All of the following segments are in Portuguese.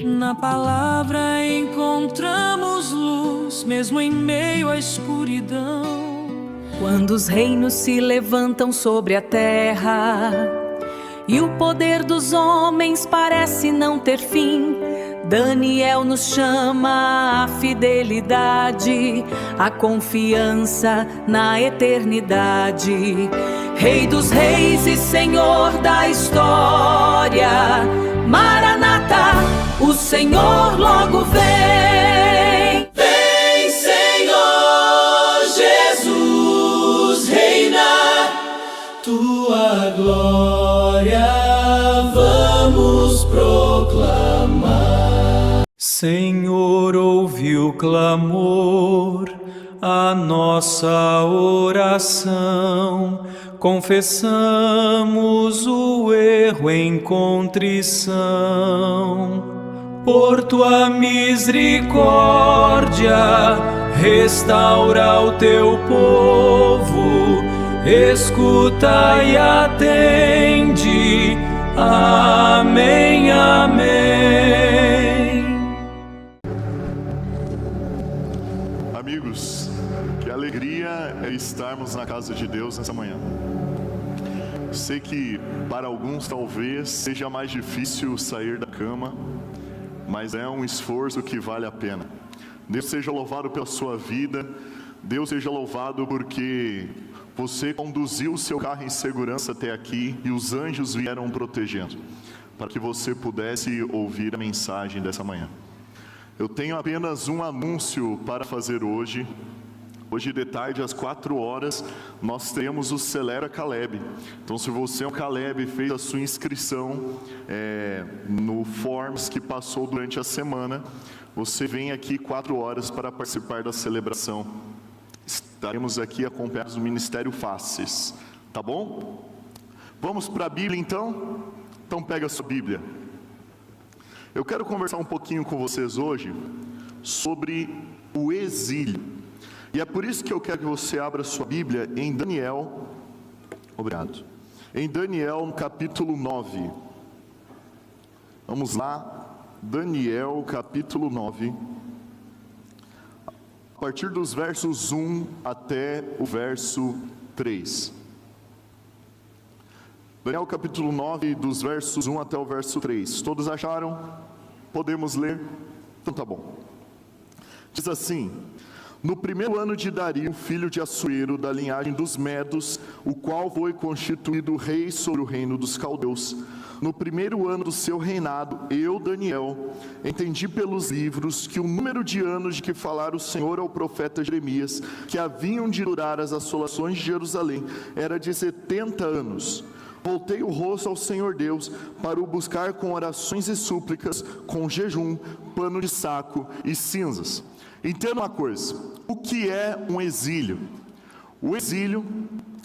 Na palavra encontramos luz, mesmo em meio à escuridão. Quando os reinos se levantam sobre a terra e o poder dos homens parece não ter fim, Daniel nos chama à fidelidade, à confiança na eternidade. Rei dos reis e Senhor da história, Maranata, o Senhor logo vem. Vem, Senhor Jesus, reina, tua glória vamos proclamar. Senhor, ouve o clamor, a nossa oração. Confessamos o erro em contrição. Por tua misericórdia, restaura o teu povo. Escuta e atende. Amém, amém. Amigos, que alegria é estarmos na casa de Deus nessa manhã. Sei que para alguns talvez seja mais difícil sair da cama, mas é um esforço que vale a pena. Deus seja louvado pela sua vida. Deus seja louvado porque você conduziu o seu carro em segurança até aqui e os anjos vieram protegendo, para que você pudesse ouvir a mensagem dessa manhã. Eu tenho apenas um anúncio para fazer hoje. Hoje de tarde, às 4 horas, nós temos o Celebra Caleb. Então, se você é um Caleb e fez a sua inscrição no Forms que passou durante a semana, você vem aqui 4 horas para participar da celebração. Estaremos aqui acompanhados do Ministério Faces, tá bom? Vamos para a Bíblia então? Então pega a sua Bíblia. Eu quero conversar um pouquinho com vocês hoje sobre o exílio. E é por isso que eu quero que você abra sua Bíblia em Daniel. Obrigado. Em Daniel, no capítulo 9. Vamos lá. Daniel, capítulo 9. A partir dos versos 1 até o verso 3. Daniel, capítulo 9, dos versos 1 até o verso 3. Todos acharam? Podemos ler? Então tá bom. Diz assim: no primeiro ano de Dario, filho de Assuero, da linhagem dos Medos, o qual foi constituído rei sobre o reino dos caldeus, no primeiro ano do seu reinado, eu, Daniel, entendi pelos livros que o número de anos de que falara o Senhor ao profeta Jeremias, que haviam de durar as assolações de Jerusalém, era de 70 anos. Voltei o rosto ao Senhor Deus para o buscar com orações e súplicas, com jejum, pano de saco e cinzas. Entenda uma coisa: o que é um exílio? O exílio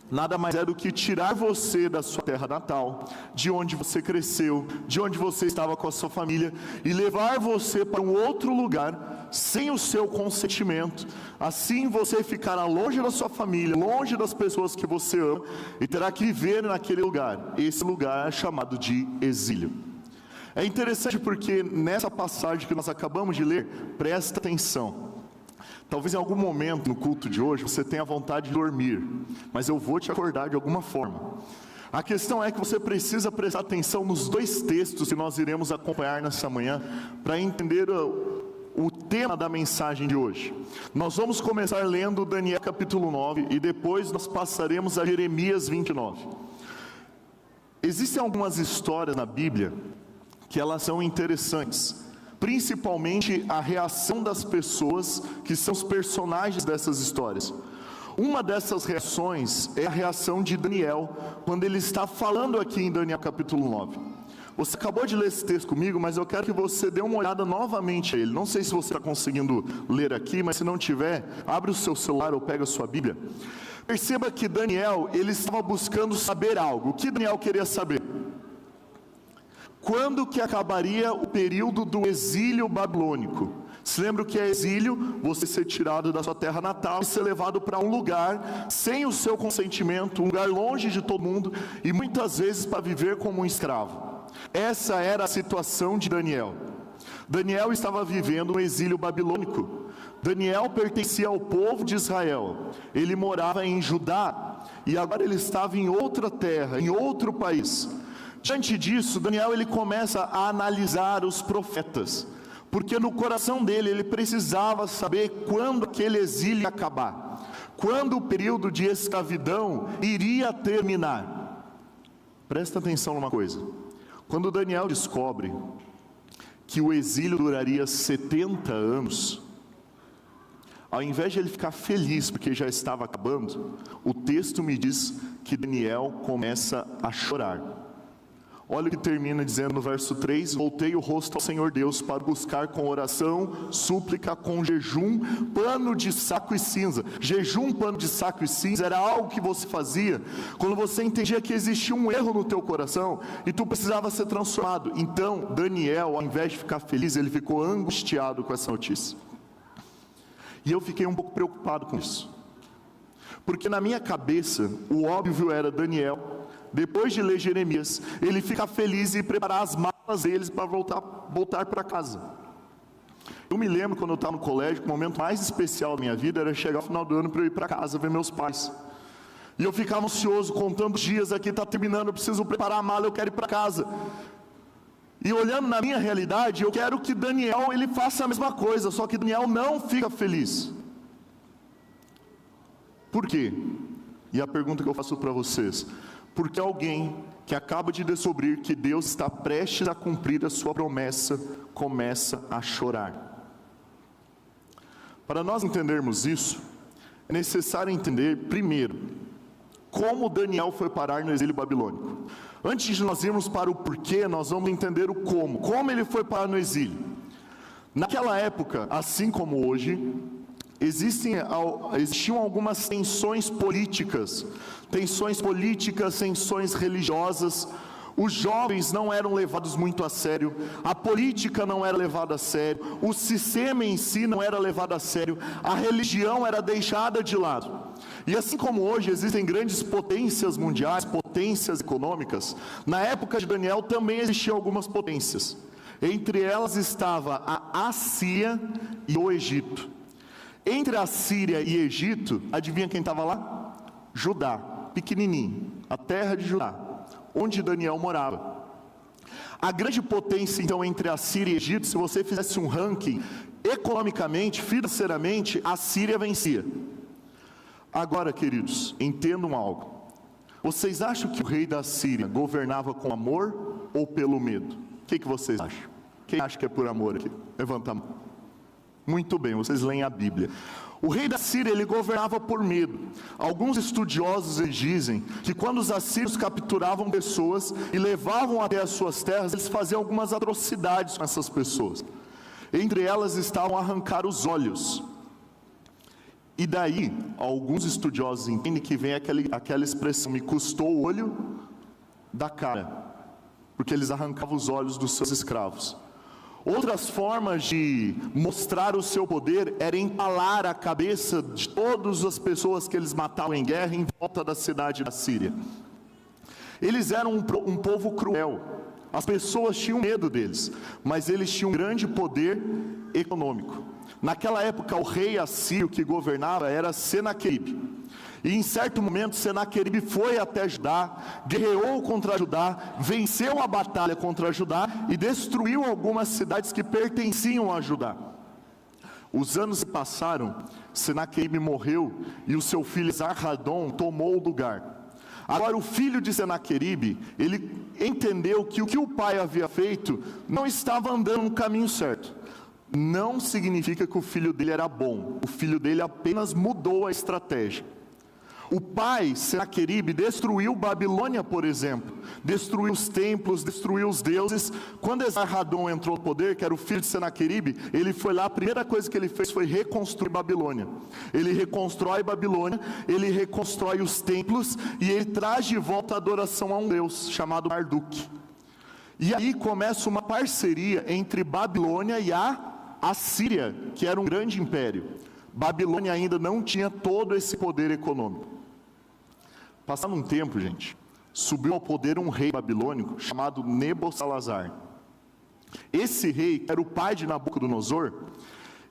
nada mais é do que tirar você da sua terra natal, de onde você cresceu, de onde você estava com a sua família, e levar você para um outro lugar, sem o seu consentimento. Assim você ficará longe da sua família, longe das pessoas que você ama, e terá que viver naquele lugar. Esse lugar é chamado de exílio. É interessante porque nessa passagem que nós acabamos de ler, presta atenção. Talvez em algum momento no culto de hoje você tenha vontade de dormir, mas eu vou te acordar de alguma forma. A questão é que você precisa prestar atenção nos dois textos que nós iremos acompanhar nessa manhã, para entender o tema da mensagem de hoje. Nós vamos começar lendo Daniel capítulo 9 e depois nós passaremos a Jeremias 29. Existem algumas histórias na Bíblia que elas são interessantes, principalmente a reação das pessoas que são os personagens dessas histórias. Uma dessas reações é a reação de Daniel, quando ele está falando aqui em Daniel capítulo 9. Você acabou de ler esse texto comigo, mas eu quero que você dê uma olhada novamente a ele. Não sei se você está conseguindo ler aqui, mas se não tiver, abre o seu celular ou pega a sua Bíblia. Perceba que Daniel, ele estava buscando saber algo. O que Daniel queria saber? Quando que acabaria o período do exílio babilônico? Se lembra o que é exílio? Você ser tirado da sua terra natal e ser levado para um lugar sem o seu consentimento, um lugar longe de todo mundo e muitas vezes para viver como um escravo. Essa era a situação de Daniel. Daniel estava vivendo um exílio babilônico. Daniel pertencia ao povo de Israel. Ele morava em Judá e agora ele estava em outra terra, em outro país. Diante disso, Daniel ele começa a analisar os profetas, porque no coração dele ele precisava saber quando aquele exílio ia acabar, quando o período de escravidão iria terminar. Presta atenção numa coisa: quando Daniel descobre que o exílio duraria 70 anos, ao invés de ele ficar feliz porque já estava acabando, o texto me diz que Daniel começa a chorar. Olha o que termina dizendo no verso 3: voltei o rosto ao Senhor Deus para buscar com oração, súplica, com jejum, pano de saco e cinza. Jejum, pano de saco e cinza era algo que você fazia quando você entendia que existia um erro no teu coração e tu precisava ser transformado. Então Daniel, ao invés de ficar feliz, ele ficou angustiado com essa notícia. E eu fiquei um pouco preocupado com isso, porque na minha cabeça o óbvio era Daniel, depois de ler Jeremias, ele fica feliz e preparar as malas deles para voltar para casa. Eu me lembro quando eu estava no colégio, que o momento mais especial da minha vida era chegar ao final do ano para eu ir para casa ver meus pais. E eu ficava ansioso, contando os dias, aqui está terminando, eu preciso preparar a mala, eu quero ir para casa. E olhando na minha realidade, eu quero que Daniel ele faça a mesma coisa, só que Daniel não fica feliz. Por quê? E a pergunta que eu faço para vocês: porque alguém que acaba de descobrir que Deus está prestes a cumprir a sua promessa, começa a chorar. Para nós entendermos isso, é necessário entender, primeiro, como Daniel foi parar no exílio babilônico. Antes de nós irmos para o porquê, nós vamos entender o como. Como ele foi parar no exílio. Naquela época, assim como hoje, existiam algumas tensões políticas, tensões religiosas. Os jovens não eram levados muito a sério, a política não era levada a sério, o sistema em si não era levado a sério, a religião era deixada de lado. E assim como hoje existem grandes potências mundiais, potências econômicas, na época de Daniel também existiam algumas potências. Entre elas estava a Assíria e o Egito. Entre a Síria e Egito, adivinha quem estava lá? Judá, pequenininho, a terra de Judá, onde Daniel morava. A grande potência então entre a Síria e Egito, se você fizesse um ranking, economicamente, financeiramente, a Síria vencia. Agora, queridos, entendam algo. Vocês acham que o rei da Síria governava com amor ou pelo medo? O que vocês acham? Quem acha que é por amor aqui? Levanta a mão. Muito bem, vocês leem a Bíblia. O rei da Síria, ele governava por medo. Alguns estudiosos eles dizem que quando os assírios capturavam pessoas e levavam até as suas terras, eles faziam algumas atrocidades com essas pessoas. Entre elas estavam arrancar os olhos. E daí, alguns estudiosos entendem que vem aquela expressão: me custou o olho da cara, porque eles arrancavam os olhos dos seus escravos. Outras formas de mostrar o seu poder era empalar a cabeça de todas as pessoas que eles matavam em guerra em volta da cidade da Síria. Eles eram um povo cruel, as pessoas tinham medo deles, mas eles tinham um grande poder econômico. Naquela época o rei assírio que governava era Senaqueribe. E em certo momento Senaqueribe foi até Judá, guerreou contra Judá, venceu a batalha contra Judá e destruiu algumas cidades que pertenciam a Judá. Os anos se passaram, Senaqueribe morreu e o seu filho Esarhadon tomou o lugar. Agora o filho de Senaqueribe, ele entendeu que o que o pai havia feito não estava andando no caminho certo. Não significa que o filho dele era bom, o filho dele apenas mudou a estratégia. O pai, Senaqueribe, destruiu Babilônia, por exemplo, destruiu os templos, destruiu os deuses. Quando Esarhadon entrou no poder, que era o filho de Senaqueribe, ele foi lá, a primeira coisa que ele fez foi reconstruir Babilônia. Ele reconstrói Babilônia, ele reconstrói os templos e ele traz de volta a adoração a um deus chamado Marduk. E aí começa uma parceria entre Babilônia e a a Síria, que era um grande império. Babilônia ainda não tinha todo esse poder econômico. Passado um tempo, gente, subiu ao poder um rei babilônico chamado Nebosalazar. Esse rei, que era o pai de Nabucodonosor,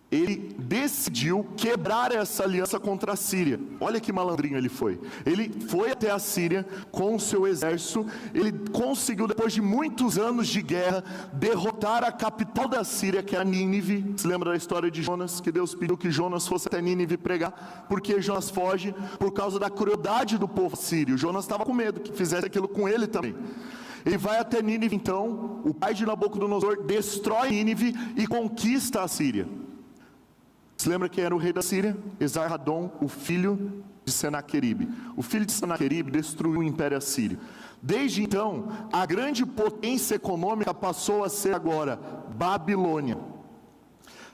ele decidiu quebrar essa aliança contra a Síria. Olha que malandrinho ele foi. Ele foi até a Síria com o seu exército. Ele conseguiu, depois de muitos anos de guerra, derrotar a capital da Síria, que era Nínive. Se lembra da história de Jonas? Que Deus pediu que Jonas fosse até Nínive pregar. Porque Jonas foge por causa da crueldade do povo sírio. Jonas estava com medo que fizesse aquilo com ele também. Ele vai até Nínive, então, o pai de Nabucodonosor destrói Nínive e conquista a Síria. Se lembra quem era o rei da Síria? Esarhadon, o filho de Senaqueribe. O filho de Senaqueribe destruiu o império assírio. Desde então, a grande potência econômica passou a ser agora Babilônia.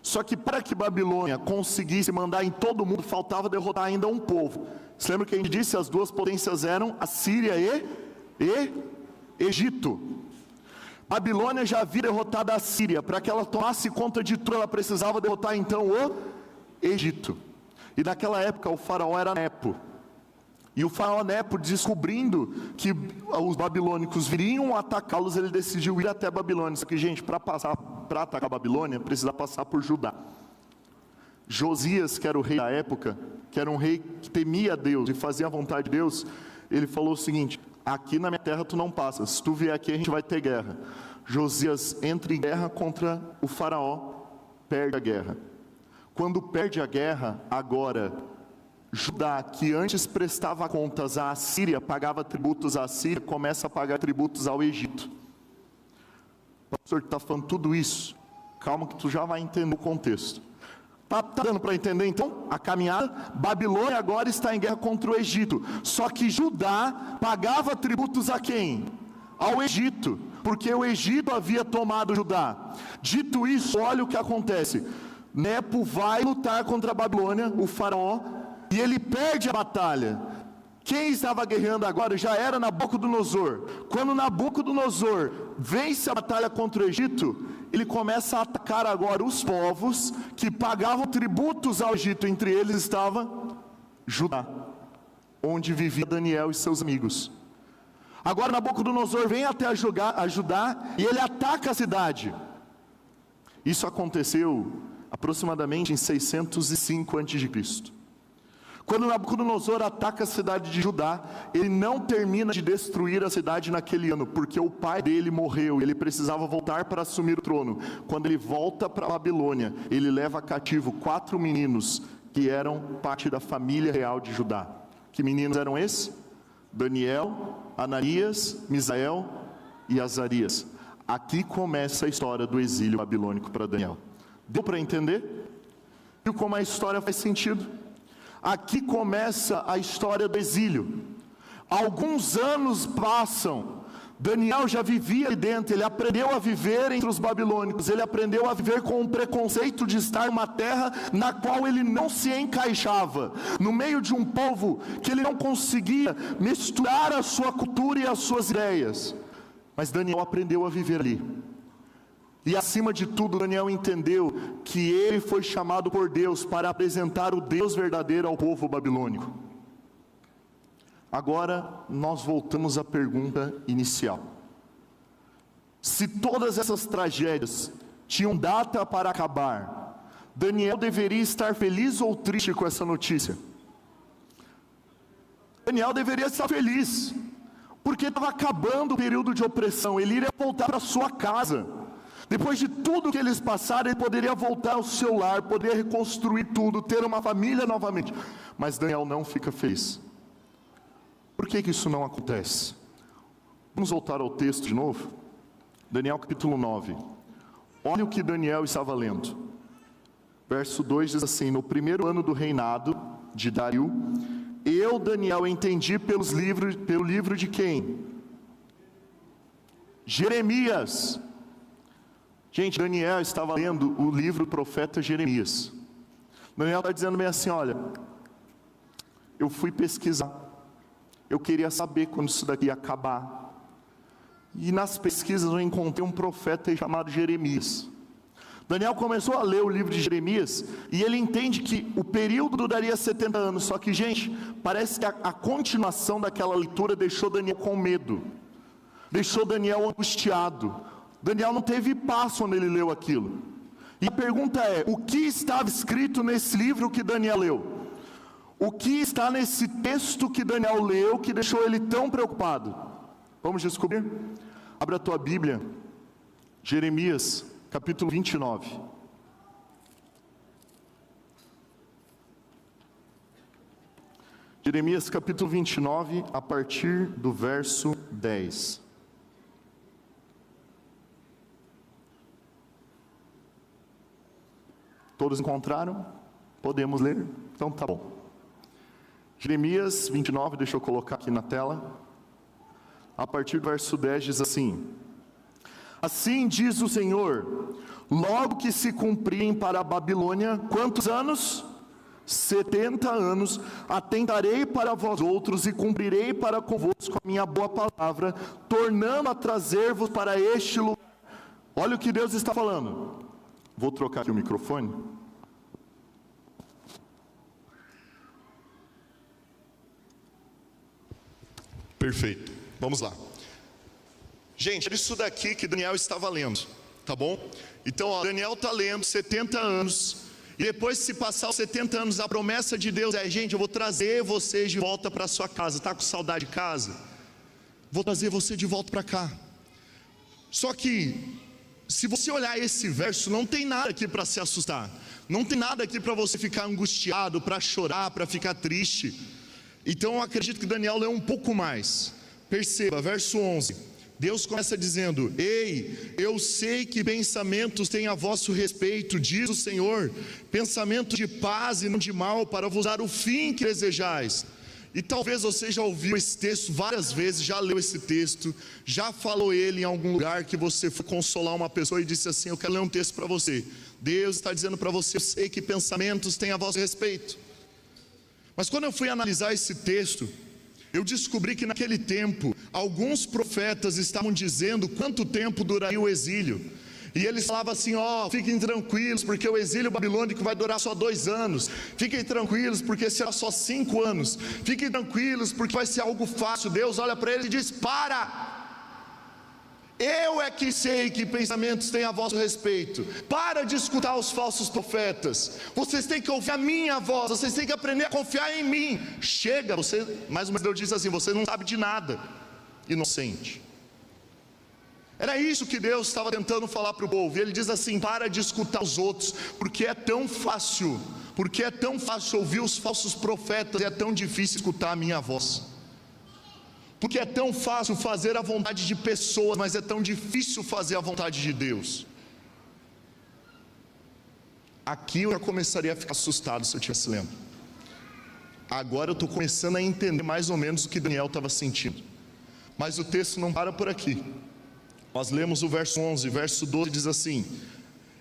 Só que para que Babilônia conseguisse mandar em todo mundo, faltava derrotar ainda um povo. Se lembra que a gente disse? As duas potências eram a Síria e Egito. Babilônia já havia derrotado a Síria. Para que ela tomasse conta de tudo, ela precisava derrotar então o Egito. E naquela época o faraó era Nepo. E o faraó Nepo, descobrindo que os babilônicos viriam atacá-los, ele decidiu ir até a Babilônia. Só que, gente, para atacar a Babilônia, precisa passar por Judá. Josias, que era o rei da época, que era um rei que temia a Deus e fazia a vontade de Deus, ele falou o seguinte: aqui na minha terra tu não passas, se tu vier aqui a gente vai ter guerra. Josias entra em guerra contra o faraó, perde a guerra. Quando perde a guerra, agora Judá, que antes prestava contas à Síria, pagava tributos à Síria, começa a pagar tributos ao Egito. O pastor está falando tudo isso, calma que tu já vai entender o contexto. Tá dando para entender então a caminhada? Babilônia agora está em guerra contra o Egito. Só que Judá pagava tributos a quem? Ao Egito, porque o Egito havia tomado Judá. Dito isso, olha o que acontece. Nepo vai lutar contra a Babilônia, o faraó, e ele perde a batalha. Quem estava guerreando agora já era Nabucodonosor. Quando Nabucodonosor vence a batalha contra o Egito, ele começa a atacar agora os povos que pagavam tributos ao Egito. Entre eles estava Judá, onde vivia Daniel e seus amigos. Agora Nabucodonosor vem até a Judá e ele ataca a cidade. Isso aconteceu aproximadamente em 605 a.C. Quando Nabucodonosor ataca a cidade de Judá, ele não termina de destruir a cidade naquele ano, porque o pai dele morreu e ele precisava voltar para assumir o trono. Quando ele volta para a Babilônia, ele leva cativo 4 meninos que eram parte da família real de Judá. Que meninos eram esses? Daniel, Ananias, Misael e Azarias. Aqui começa a história do exílio babilônico para Daniel. Deu para entender? Viu como a história faz sentido? Aqui começa a história do exílio. Alguns anos passam. Daniel já vivia ali dentro. Ele aprendeu a viver entre os babilônicos. Ele aprendeu a viver com o preconceito de estar numa terra na qual ele não se encaixava, no meio de um povo que ele não conseguia misturar a sua cultura e as suas ideias. Mas Daniel aprendeu a viver ali. E acima de tudo, Daniel entendeu que ele foi chamado por Deus para apresentar o Deus verdadeiro ao povo babilônico. Agora, nós voltamos à pergunta inicial. Se todas essas tragédias tinham data para acabar, Daniel deveria estar feliz ou triste com essa notícia? Daniel deveria estar feliz, porque estava acabando o período de opressão. Ele iria voltar para sua casa. Depois de tudo que eles passaram, ele poderia voltar ao seu lar, poderia reconstruir tudo, ter uma família novamente. Mas Daniel não fica feliz. Por que isso não acontece? Vamos voltar ao texto de novo. Daniel capítulo 9. Olha o que Daniel estava lendo. Verso 2 diz assim: no primeiro ano do reinado de Dario, eu, Daniel, entendi pelo livro de quem? Jeremias. Gente, Daniel estava lendo o livro do profeta Jeremias. Daniel está dizendo bem assim: olha, eu fui pesquisar, eu queria saber quando isso daqui ia acabar. E nas pesquisas eu encontrei um profeta chamado Jeremias. Daniel começou a ler o livro de Jeremias e ele entende que o período duraria 70 anos. Só que, gente, parece que a continuação daquela leitura deixou Daniel com medo, deixou Daniel angustiado. Daniel não teve paz quando ele leu aquilo. E a pergunta é: o que estava escrito nesse livro que Daniel leu? O que está nesse texto que Daniel leu que deixou ele tão preocupado? Vamos descobrir? Abra a tua Bíblia, Jeremias capítulo 29. Jeremias capítulo 29, a partir do verso 10. Todos encontraram? Podemos ler? Então tá bom. Jeremias 29, deixa eu colocar aqui na tela. A partir do verso 10 diz assim: assim diz o Senhor, logo que se cumprirem para a Babilônia, quantos anos? 70 anos, atentarei para vós outros e cumprirei para convosco a minha boa palavra, tornando a trazer-vos para este lugar. Olha o que Deus está falando. Vou trocar aqui o microfone. Perfeito, vamos lá. Gente, é isso daqui que Daniel estava lendo, tá bom? Então, ó, Daniel está lendo 70 anos, e depois se passar os 70 anos, a promessa de Deus é: gente, eu vou trazer vocês de volta para sua casa. Está com saudade de casa? Vou trazer você de volta para cá. Só que, se você olhar esse verso, não tem nada aqui para se assustar, não tem nada aqui para você ficar angustiado, para chorar, para ficar triste. Então eu acredito que Daniel leu um pouco mais. Perceba, verso 11, Deus começa dizendo: ei, eu sei que pensamentos têm a vosso respeito, diz o Senhor, pensamento de paz e não de mal, para vos dar o fim que desejais. E talvez você já ouviu esse texto várias vezes, já leu esse texto, já falou ele em algum lugar que você foi consolar uma pessoa e disse assim: eu quero ler um texto para você. Deus está dizendo para você: eu sei que pensamentos têm a vosso respeito. Mas quando eu fui analisar esse texto, eu descobri que naquele tempo, alguns profetas estavam dizendo quanto tempo duraria o exílio. E eles falavam assim: ó, fiquem tranquilos, porque o exílio babilônico vai durar só 2 anos. Fiquem tranquilos, porque será só 5 anos. Fiquem tranquilos, porque vai ser algo fácil. Deus olha para eles e diz: para! Eu é que sei que pensamentos têm a vosso respeito. Para de escutar os falsos profetas. Vocês têm que ouvir a minha voz. Vocês têm que aprender a confiar em mim. Chega, você, mais uma vez Deus diz assim: você não sabe de nada, inocente. Era isso que Deus estava tentando falar para o povo. E Ele diz assim: para de escutar os outros, porque é tão fácil ouvir os falsos profetas, e é tão difícil escutar a minha voz. Porque é tão fácil fazer a vontade de pessoas, mas é tão difícil fazer a vontade de Deus. Aqui eu já começaria a ficar assustado se eu estivesse lendo. Agora eu estou começando a entender mais ou menos o que Daniel estava sentindo. Mas o texto não para por aqui. Nós lemos o verso 11, verso 12 diz assim: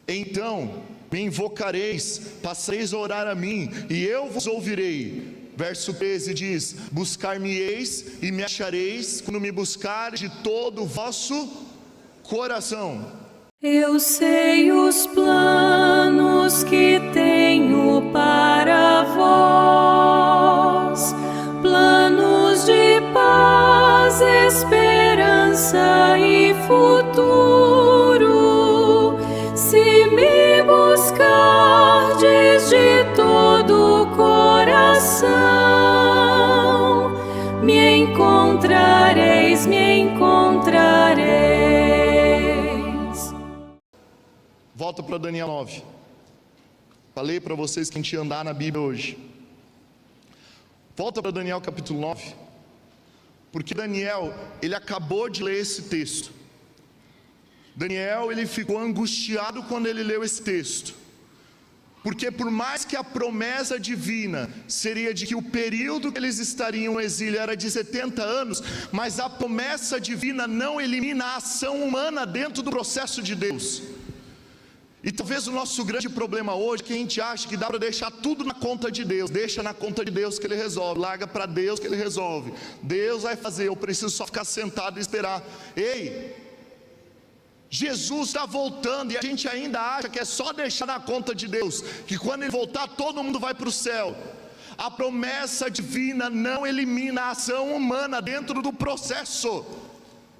então me invocareis, passareis a orar a mim, e eu vos ouvirei. Verso 13 diz: buscar-me-eis e me achareis, quando me buscar de todo o vosso coração. Eu sei os planos que tenho para vós, planos de paz, esperança e futuro. Se me buscardes de todo o coração, me encontrareis, me encontrareis. Volta para Daniel 9. Falei para vocês que a gente ia andar na Bíblia hoje. Volta para Daniel capítulo 9. Porque Daniel, ele acabou de ler esse texto. Daniel, ele ficou angustiado quando ele leu esse texto. Porque por mais que a promessa divina seria de que o período que eles estariam no exílio era de 70 anos, mas a promessa divina não elimina a ação humana dentro do processo de Deus. E talvez o nosso grande problema hoje é que a gente acha que dá para deixar tudo na conta de Deus. Deixa na conta de Deus que Ele resolve, larga para Deus que Ele resolve. Deus vai fazer, eu preciso só ficar sentado e esperar. Ei, Jesus está voltando e a gente ainda acha que é só deixar na conta de Deus, que quando Ele voltar todo mundo vai para o céu. A promessa divina não elimina a ação humana dentro do processo.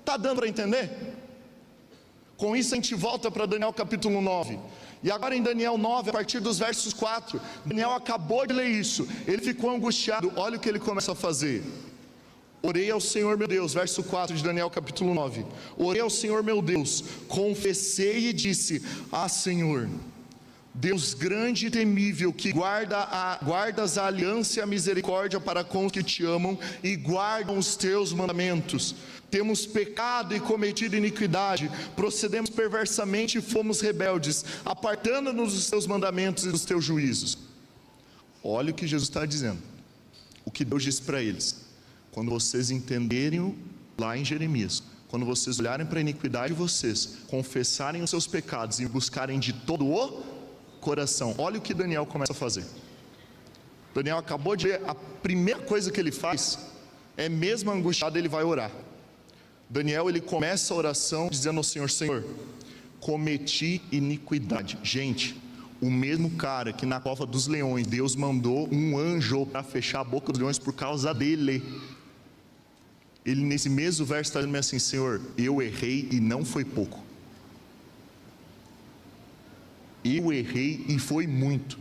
Está dando para entender? Com isso a gente volta para Daniel capítulo 9. E agora em Daniel 9, a partir dos versos 4, Daniel acabou de ler isso, ele ficou angustiado. Olha o que ele começa a fazer. Orei ao Senhor meu Deus, verso 4 de Daniel capítulo 9. Orei ao Senhor meu Deus, confessei e disse: ah, Senhor, Deus grande e temível, que guardas a aliança e a misericórdia para com os que te amam e guardam os teus mandamentos. Temos pecado e cometido iniquidade, procedemos perversamente e fomos rebeldes, apartando-nos dos teus mandamentos e dos teus juízos. Olha o que Jesus está dizendo, o que Deus disse para eles: quando vocês entenderem lá em Jeremias, quando vocês olharem para a iniquidade de vocês, confessarem os seus pecados e buscarem de todo o coração. Olha o que Daniel começa a fazer. Daniel acabou de ler, a primeira coisa que ele faz é, mesmo angustiado, ele vai orar. Daniel, ele começa a oração dizendo ao Senhor: Senhor, cometi iniquidade. Gente, o mesmo cara que na cova dos leões Deus mandou um anjo para fechar a boca dos leões por causa dele, ele nesse mesmo verso está dizendo assim: Senhor, eu errei e não foi pouco. Eu errei e foi muito.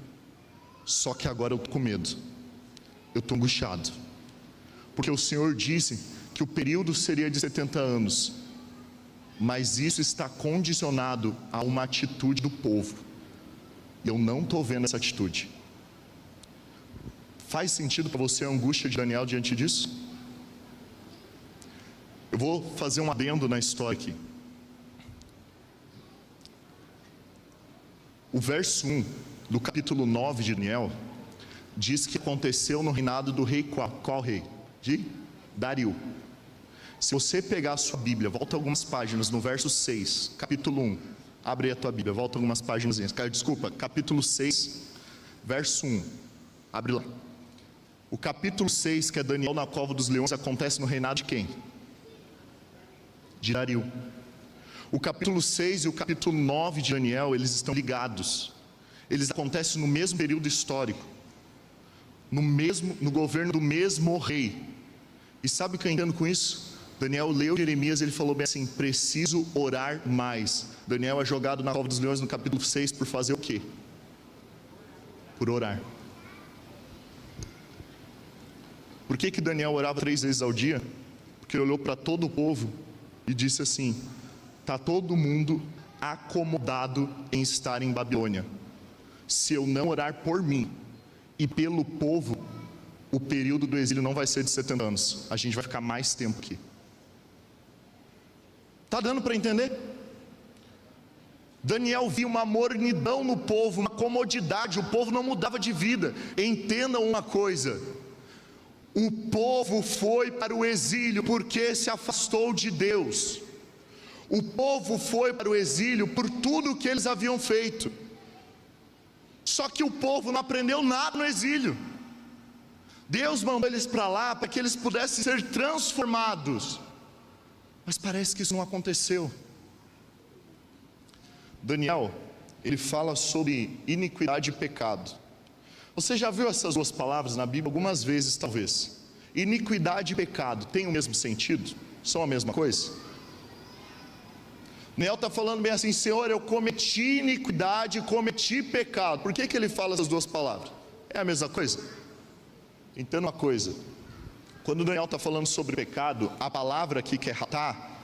Só que agora eu estou com medo, eu estou angustiado, porque o Senhor disse que o período seria de 70 anos, mas isso está condicionado a uma atitude do povo, e eu não estou vendo essa atitude. Faz sentido para você a angústia de Daniel diante disso? Eu vou fazer um adendo na história aqui. O verso 1 do capítulo 9 de Daniel diz que aconteceu no reinado do rei qual rei? De Dario. Se você pegar a sua Bíblia, volta algumas páginas no verso 6, capítulo 1, abre aí a tua Bíblia, volta algumas páginas, desculpa, capítulo 6, verso 1, abre lá. O capítulo 6, que é Daniel na cova dos leões, acontece no reinado de quem? De Dario. O capítulo 6 e o capítulo 9 de Daniel, eles estão ligados, eles acontecem no mesmo período histórico, no governo do mesmo rei. E sabe o que eu entendo com isso? Daniel leu Jeremias e ele falou bem assim: preciso orar mais. Daniel é jogado na cova dos leões no capítulo 6 por fazer o quê? Por orar. Por que Daniel orava 3 vezes ao dia? Porque ele olhou para todo o povo e disse assim: está todo mundo acomodado em estar em Babilônia. Se eu não orar por mim e pelo povo, o período do exílio não vai ser de 70 anos. A gente vai ficar mais tempo aqui. Está dando para entender? Daniel viu uma mornidão no povo, uma comodidade. O povo não mudava de vida. Entendam uma coisa: o povo foi para o exílio porque se afastou de Deus. O povo foi para o exílio por tudo o que eles haviam feito. Só que o povo não aprendeu nada no exílio. Deus mandou eles para lá para que eles pudessem ser transformados, mas parece que isso não aconteceu. Daniel, ele fala sobre iniquidade e pecado. Você já viu essas duas palavras na Bíblia algumas vezes talvez? Iniquidade e pecado têm o mesmo sentido? São a mesma coisa? Daniel está falando bem assim: Senhor, eu cometi iniquidade, cometi pecado. Por que ele fala essas duas palavras? É a mesma coisa? Entenda uma coisa: quando Daniel está falando sobre pecado, a palavra aqui que é ratá,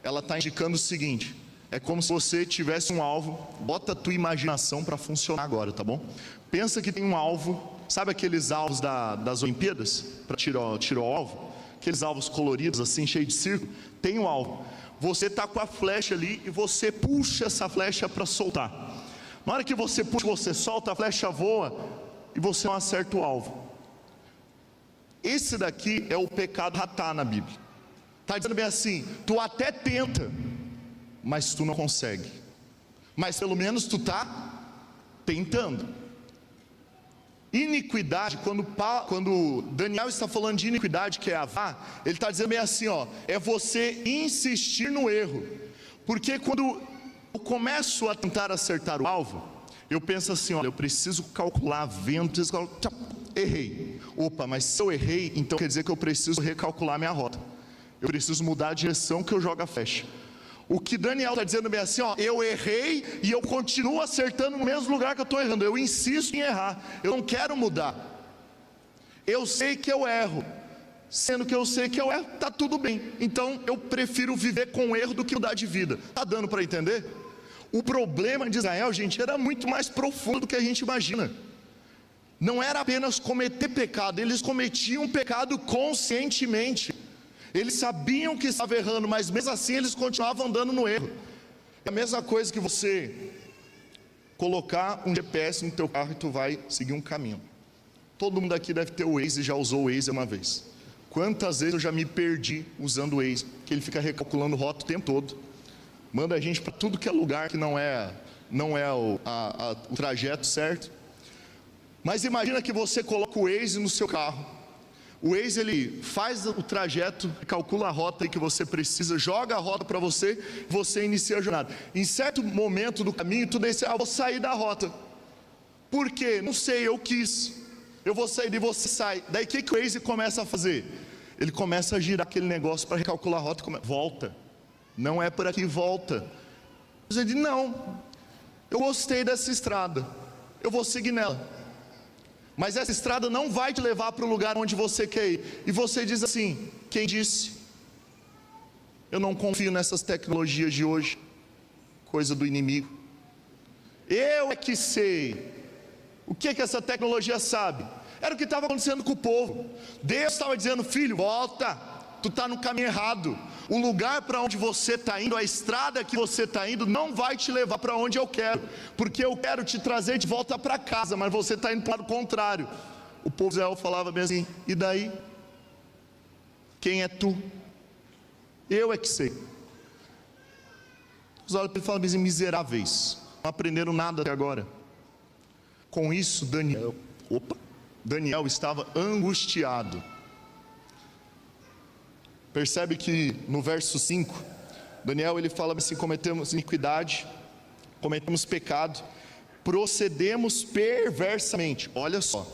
ela está indicando o seguinte: é como se você tivesse um alvo. Bota a tua imaginação para funcionar agora, tá bom? Pensa que tem um alvo, sabe aqueles alvos das Olimpíadas, para tirar o alvo? Aqueles alvos coloridos assim, cheios de círculo. Tem um alvo, você está com a flecha ali e você puxa essa flecha para soltar. Na hora que você puxa, você solta, a flecha voa e você não acerta o alvo. Esse daqui é o pecado ratá na Bíblia. Está dizendo bem assim: tu até tenta, mas tu não consegue. Mas pelo menos tu está tentando. Iniquidade, quando Daniel está falando de iniquidade, que é avá, ele está dizendo bem assim, ó: é você insistir no erro. Porque quando eu começo a tentar acertar o alvo, eu penso assim, olha, eu preciso calcular ventos, errei. Opa, mas se eu errei, então quer dizer que eu preciso recalcular minha rota. Eu preciso mudar a direção que eu jogo a flecha. O que Daniel está dizendo bem assim, ó, eu errei e eu continuo acertando no mesmo lugar que eu estou errando. Eu insisto em errar, eu não quero mudar. Eu sei que eu erro. Sendo que eu sei que eu erro, está tudo bem. Então eu prefiro viver com erro do que mudar de vida. Está dando para entender? O problema de Israel, gente, era muito mais profundo do que a gente imagina. Não era apenas cometer pecado, eles cometiam pecado conscientemente. Eles sabiam que estavam errando, mas mesmo assim eles continuavam andando no erro. É a mesma coisa que você colocar um GPS no teu carro e tu vai seguir um caminho. Todo mundo aqui deve ter o Waze, já usou o Waze uma vez. Quantas vezes eu já me perdi usando o Waze, que ele fica recalculando rota o tempo todo, manda a gente para tudo que é lugar que não é o trajeto certo. Mas imagina que você coloca o Waze no seu carro. O Waze, ele faz o trajeto, calcula a rota que você precisa, joga a rota para você, você inicia a jornada. Em certo momento do caminho, tu diz, vou sair da rota. Por quê? Não sei, eu quis. Eu vou sair e você sai. Daí o que o Waze começa a fazer? Ele começa a girar aquele negócio para recalcular a rota. Volta. Não é por aqui, volta. Você diz, não, eu gostei dessa estrada, eu vou seguir nela. Mas essa estrada não vai te levar para o lugar onde você quer ir. E você diz assim, quem disse? Eu não confio nessas tecnologias de hoje. Coisa do inimigo. Eu é que sei. O que essa tecnologia sabe? Era o que estava acontecendo com o povo. Deus estava dizendo, filho, volta. Tu está no caminho errado. O lugar para onde você está indo, a estrada que você está indo, não vai te levar para onde eu quero, porque eu quero te trazer de volta para casa, mas você está indo para o contrário. O povo de Israel falava bem assim, e daí? Quem é tu? Eu é que sei. Os olhos para ele falam bem assim, miseráveis, não aprenderam nada até agora. Com isso, Daniel estava angustiado. Percebe que no verso 5, Daniel ele fala assim, cometemos iniquidade, cometemos pecado, procedemos perversamente. Olha só,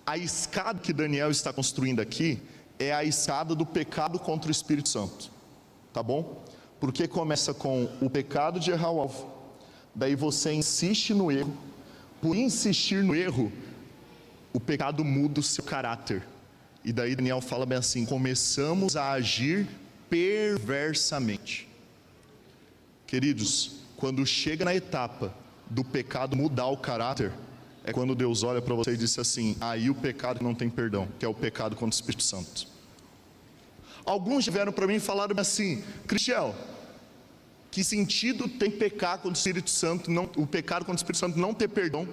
a escada que Daniel está construindo aqui, é a escada do pecado contra o Espírito Santo, tá bom? Porque começa com o pecado de errar o alvo, daí você insiste no erro, por insistir no erro, o pecado muda o seu caráter. E daí Daniel fala bem assim, começamos a agir perversamente. Queridos, quando chega na etapa do pecado mudar o caráter, é quando Deus olha para você e diz assim, aí o pecado não tem perdão, que é o pecado contra o Espírito Santo. Alguns vieram para mim e falaram assim, Cristiel, que sentido tem pecar contra o Espírito Santo, o pecado contra o Espírito Santo não ter perdão,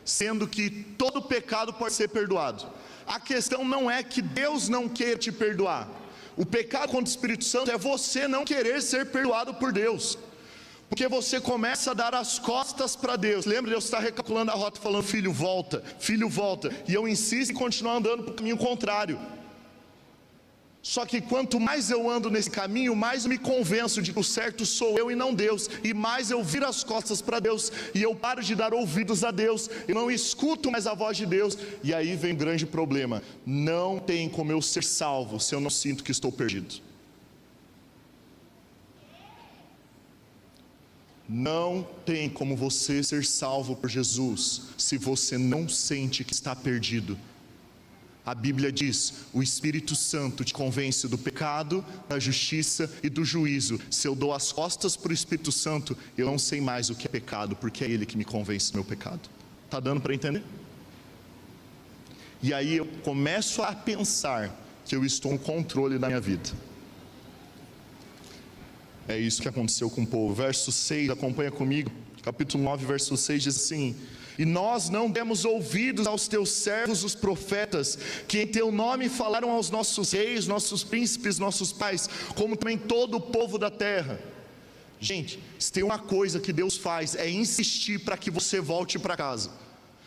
sendo que todo pecado pode ser perdoado? A questão não é que Deus não quer te perdoar. O pecado contra o Espírito Santo é você não querer ser perdoado por Deus. Porque você começa a dar as costas para Deus. Lembra, Deus está recalculando a rota, falando, filho volta, e eu insisto em continuar andando para o caminho contrário. Só que quanto mais eu ando nesse caminho, mais eu me convenço de que o certo sou eu e não Deus, e mais eu viro as costas para Deus, e eu paro de dar ouvidos a Deus, eu não escuto mais a voz de Deus, e aí vem um grande problema. Não tem como eu ser salvo se eu não sinto que estou perdido. Não tem como você ser salvo por Jesus se você não sente que está perdido. A Bíblia diz, o Espírito Santo te convence do pecado, da justiça e do juízo. Se eu dou as costas para o Espírito Santo, eu não sei mais o que é pecado, porque é Ele que me convence do meu pecado. Está dando para entender? E aí eu começo a pensar que eu estou no controle da minha vida. É isso que aconteceu com o povo. Verso 6, acompanha comigo, capítulo 9, verso 6 diz assim, e nós não demos ouvidos aos teus servos, os profetas, que em teu nome falaram aos nossos reis, nossos príncipes, nossos pais, como também todo o povo da terra. Gente, se tem uma coisa que Deus faz, é insistir para que você volte para casa.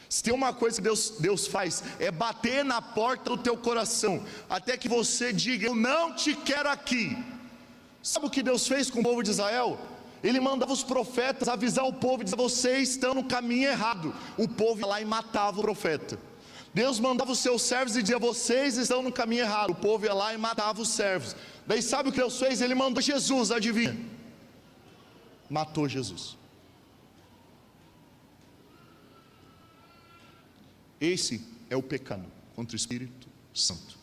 Se tem uma coisa que Deus faz, é bater na porta do teu coração, até que você diga, eu não te quero aqui. Sabe o que Deus fez com o povo de Israel? Ele mandava os profetas avisar o povo e dizer: vocês estão no caminho errado. O povo ia lá e matava o profeta. Deus mandava os seus servos e dizia: vocês estão no caminho errado. O povo ia lá e matava os servos. Daí sabe o que Deus fez? Ele mandou Jesus, adivinha? Matou Jesus. Esse é o pecado contra o Espírito Santo.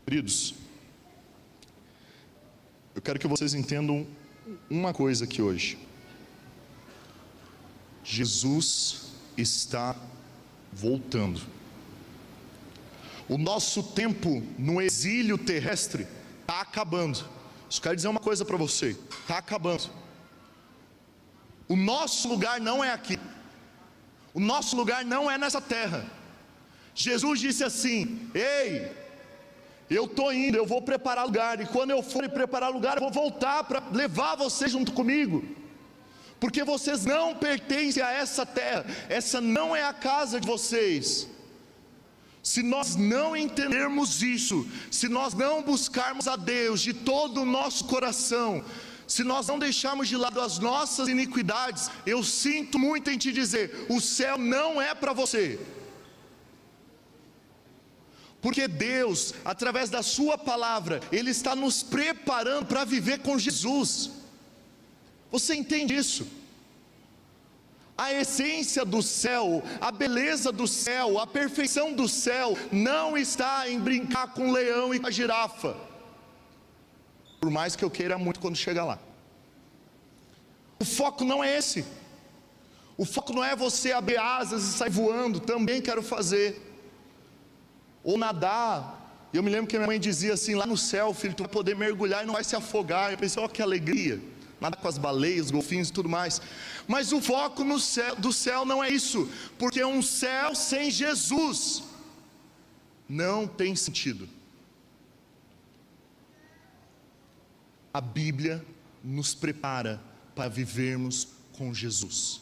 Queridos, eu quero que vocês entendam uma coisa aqui hoje. Jesus está voltando. O nosso tempo no exílio terrestre está acabando. Isso quer dizer uma coisa para você: está acabando. O nosso lugar não é aqui. O nosso lugar não é nessa terra. Jesus disse assim: ei, eu estou indo, eu vou preparar lugar, e quando eu for preparar lugar, eu vou voltar para levar vocês junto comigo, porque vocês não pertencem a essa terra, essa não é a casa de vocês. Se nós não entendermos isso, se nós não buscarmos a Deus de todo o nosso coração, se nós não deixarmos de lado as nossas iniquidades, eu sinto muito em te dizer: o céu não é para você. Porque Deus, através da sua palavra, Ele está nos preparando para viver com Jesus. Você entende isso? A essência do céu, a beleza do céu, a perfeição do céu não está em brincar com o leão e com a girafa, por mais que eu queira muito quando chegar lá. O foco não é esse. O foco não é você abrir asas e sair voando. Também quero fazer. Ou nadar. Eu me lembro que minha mãe dizia assim: lá no céu, filho, tu vai poder mergulhar e não vai se afogar. Eu pensei: ó, que alegria, nadar com as baleias, golfinhos e tudo mais. Mas o foco no céu, do céu não é isso, porque um céu sem Jesus não tem sentido. A Bíblia nos prepara para vivermos com Jesus.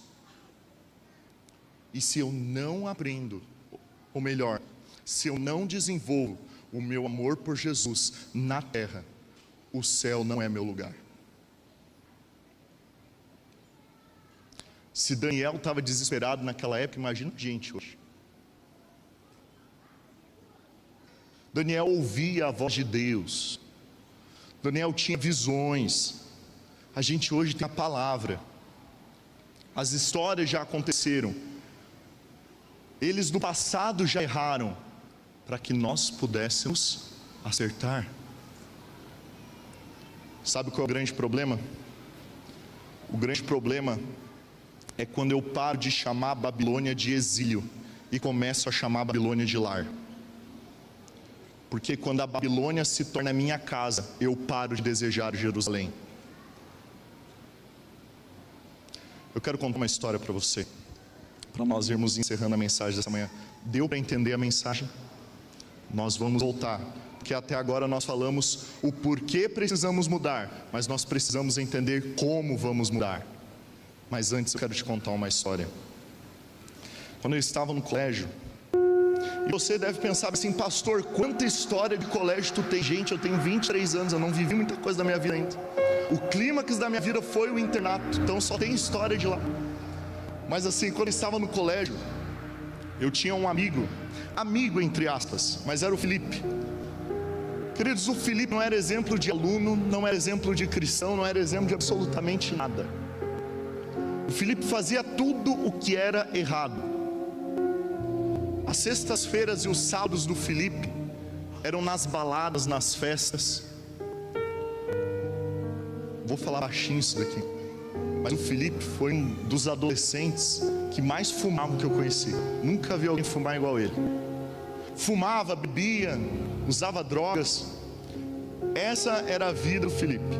E se eu não aprendo, ou melhor, se eu não desenvolvo o meu amor por Jesus na terra, o céu não é meu lugar. Se Daniel estava desesperado naquela época, imagina a gente hoje. Daniel ouvia a voz de Deus. Daniel tinha visões. A gente hoje tem a palavra. As histórias já aconteceram. Eles no passado já erraram, para que nós pudéssemos acertar. Sabe qual é o grande problema? O grande problema é quando eu paro de chamar a Babilônia de exílio e começo a chamar a Babilônia de lar. Porque quando a Babilônia se torna minha casa, eu paro de desejar Jerusalém. Eu quero contar uma história para você, para nós irmos encerrando a mensagem dessa manhã. Deu para entender a mensagem? Nós vamos voltar, porque até agora nós falamos o porquê precisamos mudar, mas nós precisamos entender como vamos mudar. Mas antes eu quero te contar uma história. Quando eu estava no colégio, e você deve pensar assim: pastor, quanta história de colégio tu tem? Gente, eu tenho 23 anos, eu não vivi muita coisa da minha vida ainda. O clímax da minha vida foi o internato, então só tem história de lá. Mas assim, quando eu estava no colégio, eu tinha um amigo entre aspas, mas era o Felipe. Queridos, o Felipe não era exemplo de aluno, não era exemplo de cristão, não era exemplo de absolutamente nada. O Felipe fazia tudo o que era errado. As sextas-feiras e os sábados do Felipe eram nas baladas, nas festas. Vou falar baixinho isso daqui, mas o Felipe foi um dos adolescentes que mais fumavam que eu conheci. Nunca vi alguém fumar igual ele. Fumava, bebia, usava drogas. Essa era a vida do Felipe.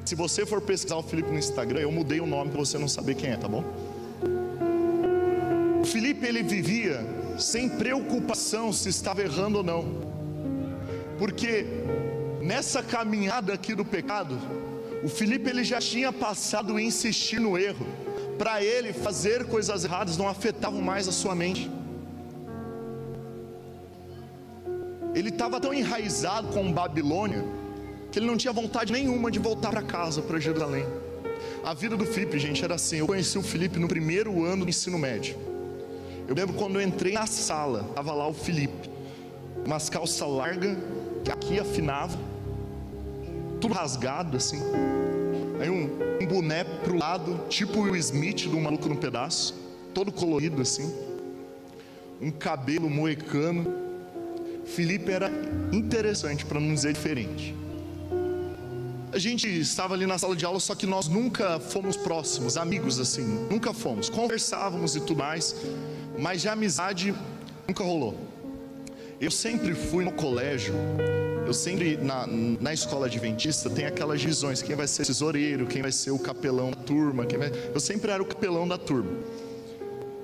Se você for pesquisar o Felipe no Instagram, eu mudei o nome para você não saber quem é, tá bom? O Felipe, ele vivia sem preocupação se estava errando ou não, porque nessa caminhada aqui do pecado, o Felipe, ele já tinha passado a insistir no erro. Para ele, fazer coisas erradas não afetavam mais a sua mente. Ele estava tão enraizado com Babilônia, que ele não tinha vontade nenhuma de voltar para casa, para Jerusalém. A vida do Felipe, gente, era assim. Eu conheci o Felipe no primeiro ano do ensino médio. Eu lembro quando eu entrei na sala, estava lá o Felipe, umas calças largas, que aqui afinava, tudo rasgado assim. Aí um boné pro lado, tipo o Will Smith do Maluco no Pedaço, todo colorido assim. Um cabelo moicano. Felipe era interessante, para não dizer diferente. A gente estava ali na sala de aula, só que nós nunca fomos próximos, amigos assim, nunca fomos. Conversávamos e tudo mais, mas de amizade nunca rolou. Eu sempre fui no colégio, eu sempre, na escola adventista, tem aquelas divisões: quem vai ser tesoureiro, quem vai ser o capelão da turma, eu sempre era o capelão da turma.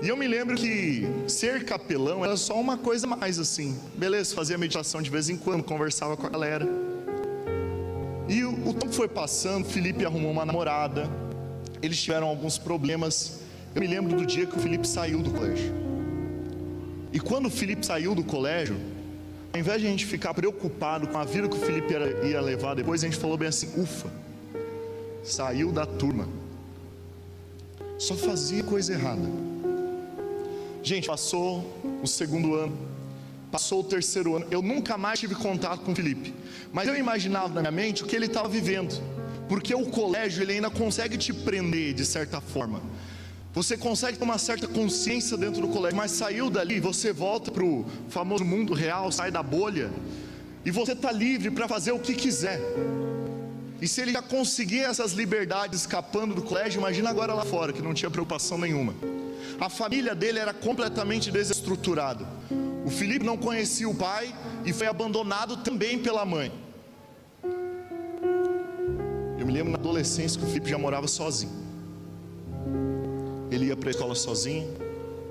E eu me lembro que ser capelão era só uma coisa mais assim. Beleza, fazia meditação de vez em quando, conversava com a galera. E o tempo foi passando, Felipe arrumou uma namorada, eles tiveram alguns problemas. Eu me lembro do dia que o Felipe saiu do colégio. E quando o Felipe saiu do colégio, ao invés de a gente ficar preocupado com a vida que o Felipe ia levar depois, a gente falou bem assim: ufa, saiu da turma, só fazia coisa errada. Gente, passou o segundo ano, passou o terceiro ano, eu nunca mais tive contato com o Felipe, mas eu imaginava na minha mente o que ele estava vivendo, porque o colégio ele ainda consegue te prender de certa forma. Você consegue ter uma certa consciência dentro do colégio, mas saiu dali, você volta para o famoso mundo real, sai da bolha, e você está livre para fazer o que quiser. E se ele já conseguir essas liberdades escapando do colégio, imagina agora lá fora, que não tinha preocupação nenhuma. A família dele era completamente desestruturada. O Felipe não conhecia o pai e foi abandonado também pela mãe. Eu me lembro na adolescência que o Felipe já morava sozinho. Ele ia para a escola sozinho,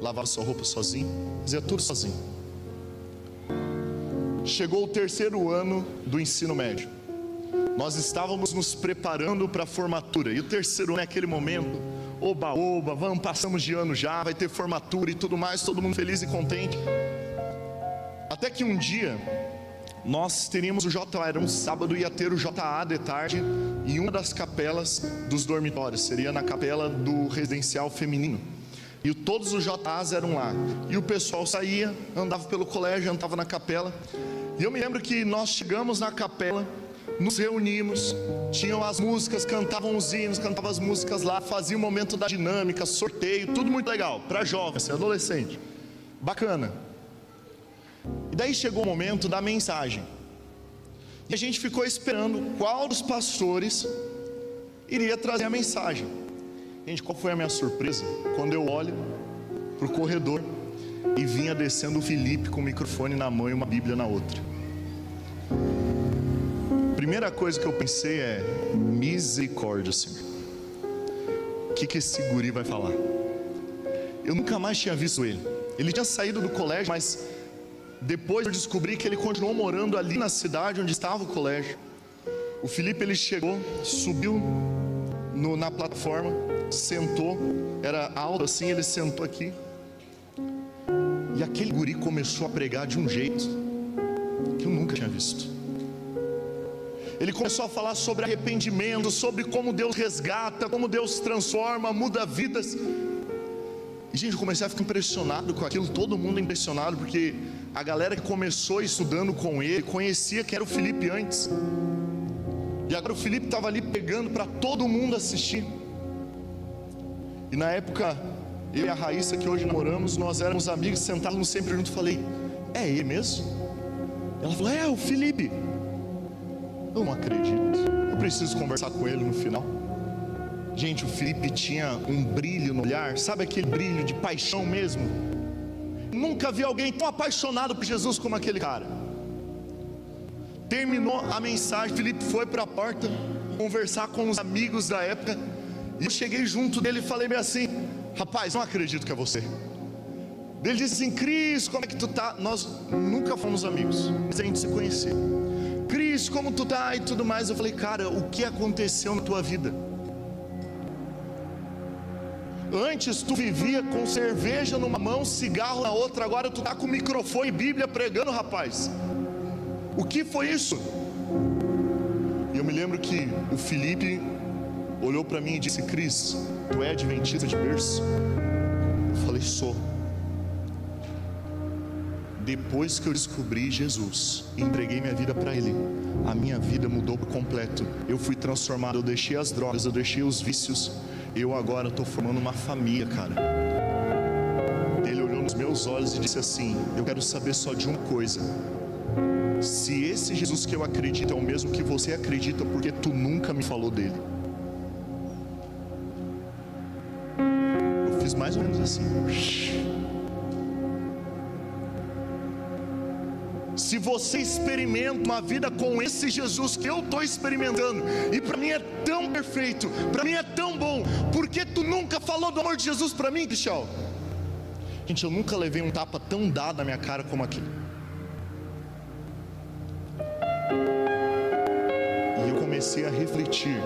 lavava sua roupa sozinho, fazia tudo sozinho. Chegou o terceiro ano do ensino médio. Nós estávamos nos preparando para a formatura. E o terceiro ano é aquele momento, oba, oba, passamos de ano já, vai ter formatura e tudo mais, todo mundo feliz e contente. Até que um dia, nós teríamos o JA, era um sábado, ia ter o JA de tarde, em uma das capelas dos dormitórios, seria na capela do residencial feminino. E todos os JAs eram lá. E o pessoal saía, andava pelo colégio, andava na capela. E eu me lembro que nós chegamos na capela, nos reunimos, tinham as músicas, cantavam os hinos, cantavam as músicas lá, fazia o momento da dinâmica, sorteio, tudo muito legal, para jovens, adolescente, bacana. E daí chegou o momento da mensagem, e a gente ficou esperando qual dos pastores iria trazer a mensagem. Gente, qual foi a minha surpresa? Quando eu olho para o corredor e vinha descendo o Felipe com o microfone na mão e uma Bíblia na outra. Primeira coisa que eu pensei é: misericórdia, Senhor, o que esse guri vai falar? Eu nunca mais tinha visto ele. Ele tinha saído do colégio, mas depois eu descobri que ele continuou morando ali na cidade onde estava o colégio. O Felipe, ele chegou, subiu na plataforma, sentou, era alto assim, ele sentou aqui, e aquele guri começou a pregar de um jeito que eu nunca tinha visto. Ele começou a falar sobre arrependimento, sobre como Deus resgata, como Deus transforma, muda vidas. E gente, eu comecei a ficar impressionado com aquilo, todo mundo impressionado, porque a galera que começou estudando com ele conhecia quem era o Felipe antes. E agora o Felipe estava ali pegando para todo mundo assistir. E na época, eu e a Raíssa, que hoje namoramos, nós éramos amigos, sentávamos sempre juntos. Falei: é ele mesmo? Ela falou: é o Felipe. Eu não acredito, eu preciso conversar com ele no final. Gente, o Felipe tinha um brilho no olhar, sabe aquele brilho de paixão mesmo? Nunca vi alguém tão apaixonado por Jesus como aquele cara. Terminou a mensagem, Felipe foi para a porta conversar com os amigos da época, e eu cheguei junto dele e falei bem assim: rapaz, não acredito que é você. Ele disse assim: Cris, como é que tu tá? Nós nunca fomos amigos, mas a gente se conhecia. Cris, como tu tá? E tudo mais. Eu falei: cara, o que aconteceu na tua vida? Antes tu vivia com cerveja numa mão, cigarro na outra, agora tu tá com microfone e Bíblia pregando, rapaz. O que foi isso? E me lembro que o Felipe olhou para mim e disse: Cris, tu é adventista de berço? Eu falei: sou. Depois que eu descobri Jesus, entreguei minha vida para Ele, a minha vida mudou por completo. Eu fui transformado, eu deixei as drogas, eu deixei os vícios. Eu agora estou formando uma família, cara. Ele olhou nos meus olhos e disse assim: eu quero saber só de uma coisa. Se esse Jesus que eu acredito é o mesmo que você acredita, porque tu nunca me falou dele? Eu fiz mais ou menos assim. Se você experimenta uma vida com esse Jesus que eu estou experimentando, e para mim é tão perfeito, para mim é tão bom, por que tu nunca falou do amor de Jesus para mim, Cristian? Gente, eu nunca levei um tapa tão dado na minha cara como aquele. E eu comecei a refletir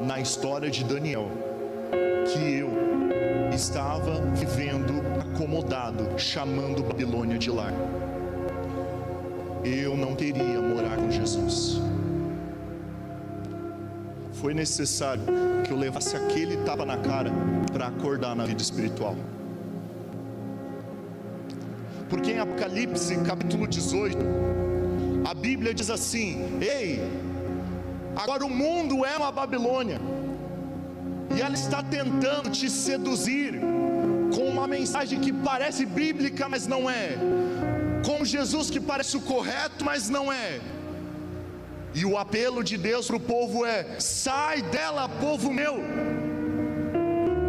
na história de Daniel, que eu estava vivendo acomodado, chamando Babilônia de lar. Eu não queria morar com Jesus. Foi necessário que eu levasse aquele tapa na cara para acordar na vida espiritual. Porque em Apocalipse capítulo 18, a Bíblia diz assim: ei, agora o mundo é uma Babilônia, e ela está tentando te seduzir com uma mensagem que parece bíblica, mas não é, com Jesus que parece o correto, mas não é. E o apelo de Deus para o povo é: sai dela, povo meu.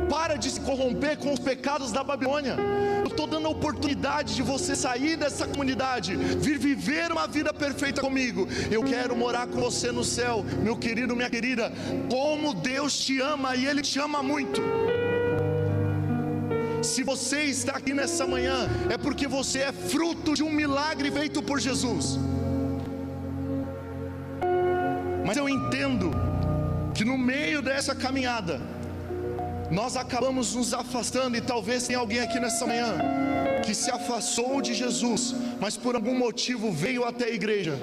Para de se corromper com os pecados da Babilônia. Eu estou dando a oportunidade de você sair dessa comunidade, vir viver uma vida perfeita comigo. Eu quero morar com você no céu, meu querido, minha querida. Como Deus te ama, e Ele te ama muito. Se você está aqui nessa manhã, é porque você é fruto de um milagre feito por Jesus. Mas eu entendo que no meio dessa caminhada, nós acabamos nos afastando. E talvez tenha alguém aqui nessa manhã que se afastou de Jesus, mas por algum motivo veio até a igreja.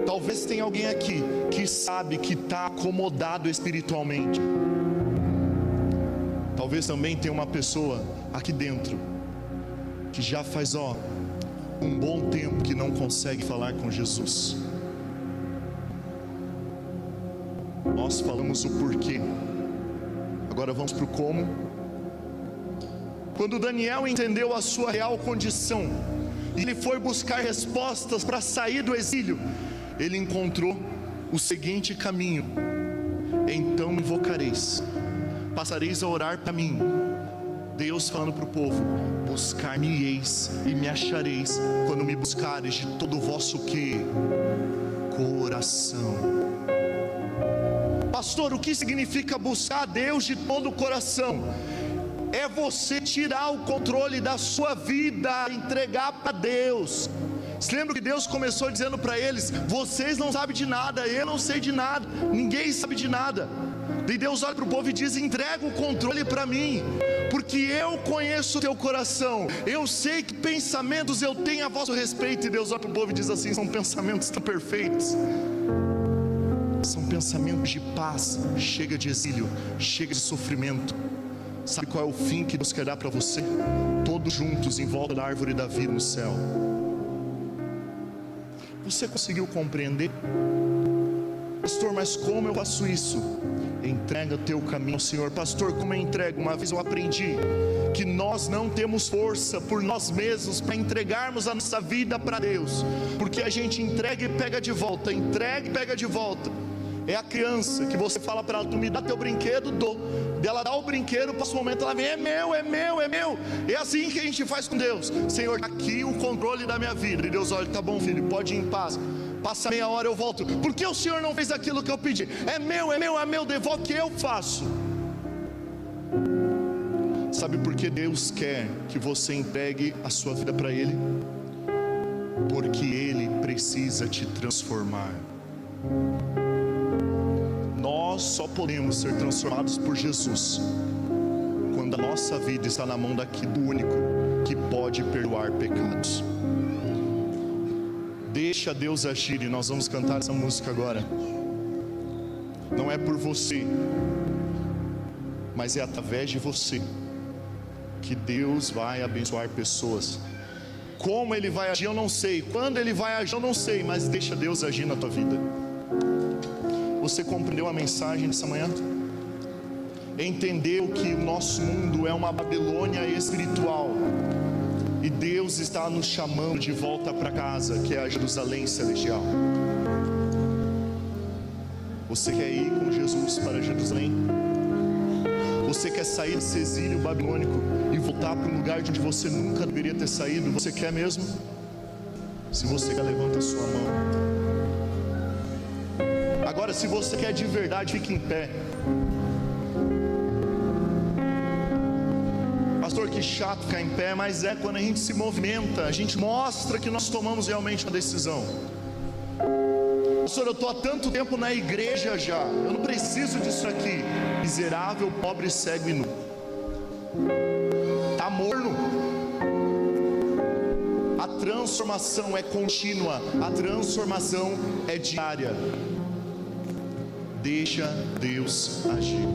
Talvez tenha alguém aqui que sabe que está acomodado espiritualmente. Talvez também tenha uma pessoa aqui dentro que já faz um bom tempo que não consegue falar com Jesus. Nós falamos o porquê, agora vamos para o como. Quando Daniel entendeu a sua real condição, e ele foi buscar respostas para sair do exílio, ele encontrou o seguinte caminho: então me invocareis, passareis a orar para mim. Deus falando para o povo: buscar-me-eis e me achareis, quando me buscareis de todo o vosso quê? Coração. Pastor, o que significa buscar a Deus de todo o coração? É você tirar o controle da sua vida, entregar para Deus. Você lembra que Deus começou dizendo para eles: vocês não sabem de nada, eu não sei de nada, ninguém sabe de nada. E Deus olha para o povo e diz: entrega o controle para mim, porque eu conheço o teu coração, eu sei que pensamentos eu tenho a vosso respeito. E Deus olha para o povo e diz assim: são pensamentos tão perfeitos, são pensamentos de paz. Chega de exílio, chega de sofrimento. Sabe qual é o fim que Deus quer dar para você? Todos juntos em volta da árvore da vida no céu. Você conseguiu compreender? Pastor, mas como eu faço isso? Entrega teu caminho ao Senhor. Pastor, como eu entrego? Uma vez eu aprendi que nós não temos força por nós mesmos para entregarmos a nossa vida para Deus, porque a gente entrega e pega de volta, entrega e pega de volta. É a criança que você fala para ela: tu me dá teu brinquedo, dou. Ela dá o brinquedo, passa um momento, ela vem: é meu, é meu, é meu. É assim que a gente faz com Deus. Senhor, aqui o controle da minha vida. E Deus olha: tá bom, filho, pode ir em paz. Passa meia hora, eu volto. Por que o Senhor não fez aquilo que eu pedi? É meu, é meu, é meu, devolve que eu faço. Sabe por que Deus quer que você entregue a sua vida para Ele? Porque Ele precisa te transformar. Nós só podemos ser transformados por Jesus quando a nossa vida está na mão do único que pode perdoar pecados. Deixa Deus agir, e nós vamos cantar essa música agora. Não é por você, mas é através de você que Deus vai abençoar pessoas. Como Ele vai agir eu não sei, quando Ele vai agir eu não sei, mas deixa Deus agir na tua vida. Você compreendeu a mensagem dessa manhã? Entendeu que o nosso mundo é uma Babilônia espiritual, e Deus está nos chamando de volta para casa, que é a Jerusalém celestial. Você quer ir com Jesus para Jerusalém? Você quer sair desse exílio babilônico e voltar para um lugar de onde você nunca deveria ter saído? Você quer mesmo? Se você quer, levanta a sua mão. Agora, se você quer de verdade, fique em pé. Pastor, que chato ficar em pé, mas é quando a gente se movimenta, a gente mostra que nós tomamos realmente uma decisão. Pastor, eu estou há tanto tempo na igreja já, eu não preciso disso aqui. Miserável, pobre, cego e nu. Está morno. A transformação é contínua, a transformação é diária. Deixa Deus agir.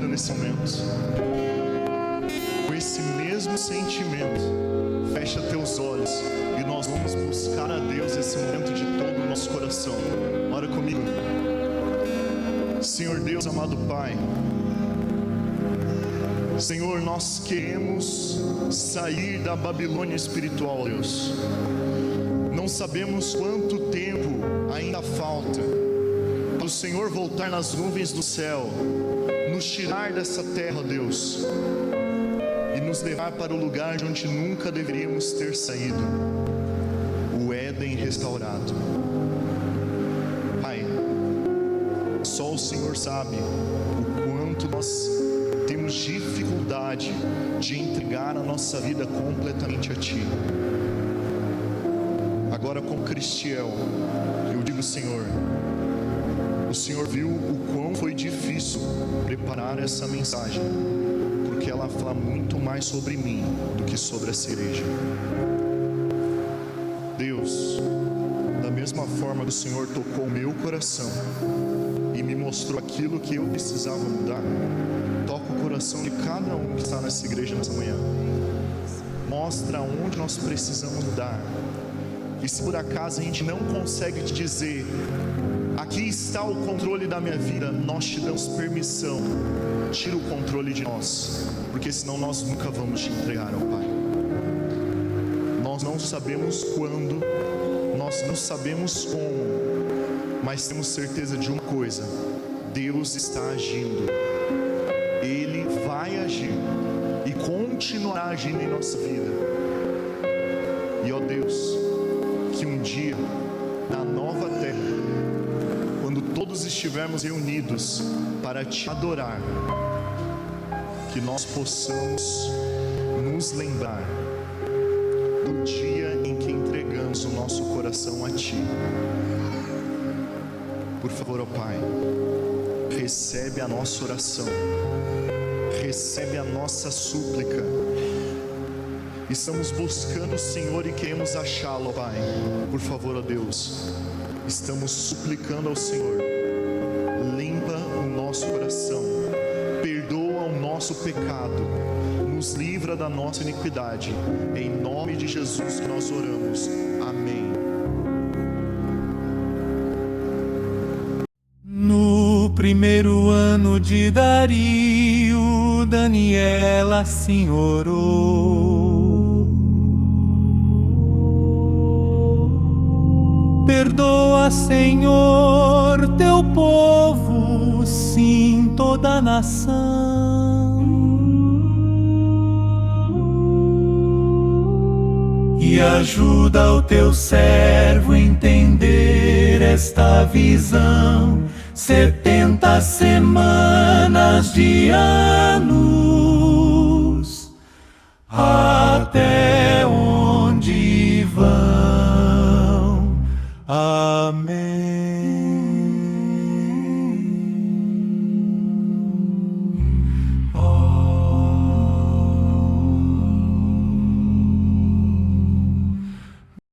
Nesse momento, com esse mesmo sentimento, fecha teus olhos e nós vamos buscar a Deus esse momento de todo o nosso coração. Ora comigo. Senhor Deus, amado Pai, Senhor, nós queremos sair da Babilônia espiritual, Deus. Não sabemos quanto tempo ainda falta para o Senhor voltar nas nuvens do céu, nos tirar dessa terra, Deus, e nos levar para o lugar de onde nunca deveríamos ter saído, o Éden restaurado. Pai, só o Senhor sabe o quanto nós temos dificuldade de entregar a nossa vida completamente a Ti. Agora com Cristiel, eu digo, Senhor, o Senhor viu o quão foi difícil preparar essa mensagem, porque ela fala muito mais sobre mim do que sobre a cereja. Deus, da mesma forma que o Senhor tocou o meu coração e me mostrou aquilo que eu precisava mudar, toca o coração de cada um que está nessa igreja nessa manhã. Mostra onde nós precisamos mudar. E se por acaso a gente não consegue te dizer: aqui está o controle da minha vida, nós te damos permissão, tira o controle de nós, porque senão nós nunca vamos te entregar ao Pai. Nós não sabemos quando, nós não sabemos como, mas temos certeza de uma coisa: Deus está agindo. Ele vai agir e continuará agindo em nossa vida. E ó Deus, que um dia, na nova terra, quando todos estivermos reunidos para te adorar, que nós possamos nos lembrar do dia em que entregamos o nosso coração a Ti. Por favor, ó Pai, recebe a nossa oração, recebe a nossa súplica. Estamos buscando o Senhor e queremos achá-lo, ó Pai. Por favor, ó Deus, estamos suplicando ao Senhor, limpa o nosso coração, perdoa o nosso pecado, nos livra da nossa iniquidade. Em nome de Jesus que nós oramos. Amém. No primeiro ano de Dario, Daniela assim orou: perdoa, Senhor, teu povo, sim, toda a nação, e ajuda o teu servo a entender esta visão. 70 semanas de ano